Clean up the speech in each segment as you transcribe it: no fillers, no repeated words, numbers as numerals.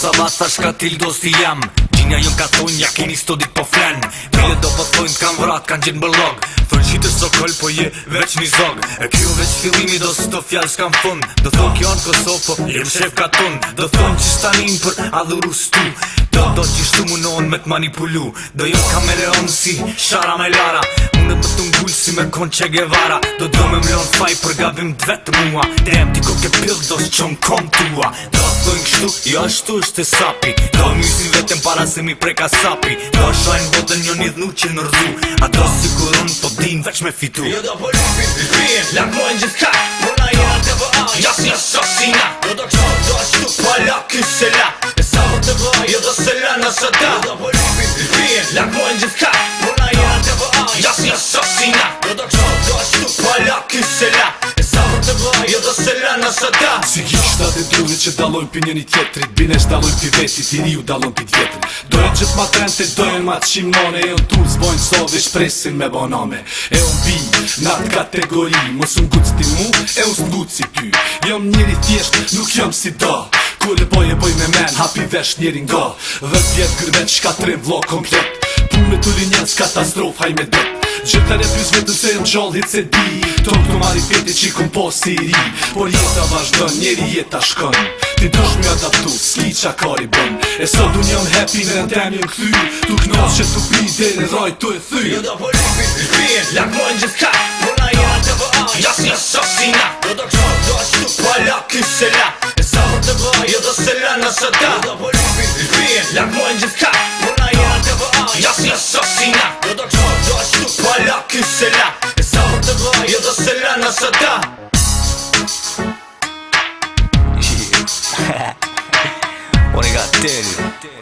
sabas ta shkatil dosti jam. Gjinja jon ka thonj, ja keni stodit po flen. Pile do po thonj t'kan vrat, kan gjenë bërlog. Thonj qite sokol, po je veç një zog. E kjo veç fillimi do s'to fjall s'kam fund. Do thonj kjo në Kosovë, po jem shef ka ton. Do thonj që stanin për adhuru stu. Do qishtu munon me t'manipulu. Do jem kameleon si Shara me Lara. Unë më t'ngull si me kon Che Guevara. Do me mlon faj për gabim d'vet mua. Dem ti ko ke pill do s'qon kom tua. Do thonj kështu, jo ashtu është e sapi. Do mysin vetëm para se mi preka sapi. Do shajnë botën një një dhnu që në rdu. Ato siguron po din veç me fitu. Jo do po lupi, vijen, lakmojnë gjithka. Po na jena të vëa, jasnja sosina. Do kështu, do ashtu, po la kysela. E sa po të vëa, jo do se la nësë da. Jo do po lupi, vijen, lakmojnë gjithka. Po na jena të vëa, jasnja sosina. Do kështu, do ashtu, po la kysela. E sa po të vëa, jo do se la nësë da. Si gjishta dhe drugët që dalojnë për njëni tjetrit. Binesh dalojnë për vetit, i riu dalojnë për tjetrit. Dojnë gjithë ma trente, dojnë ma të shimnone. E unë tur zbojnë sove, shpresin me baname. E unë bi, në atë kategori. Mos unë guc ti mu, e unë s'nguc si ty. Jom njëri thjesht, nuk jom si da. Kur e boj me men, hapi vesh njeri nga. 10 vjet kërvet, shkatrim vlog komplet. Pun me tulli njës, katastrof, haj me det. Gjithër e pys vetën se jëm gjall hit se di. Ton këtu mari feti që i kom pos si i ri. Por jeta vazhdon, njeri jeta shkon. Ti dosh me adaptu, s'ki qa kari bën. E sot unë jam happy në tem jëm këthy. Tu knos që tu pi dhe në raj tu e thy. Jo do po lupi, vijen, lakmojnë gjithka. Po na jena të vëa, jasnja sosina. Do kështu, do ashtu, po la kysela. E sa po të vëa, jo do se la nësë da. Jo do po lupi, vijen, lakmojnë gjithka. Po na jena të vëa, jasnja sosina. Do kështu, do ashtu, po la kysela. E sa po të vëa, jo do se la nësë da. Ora i gateri,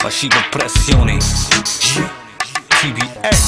ma shiko pressioni. TBS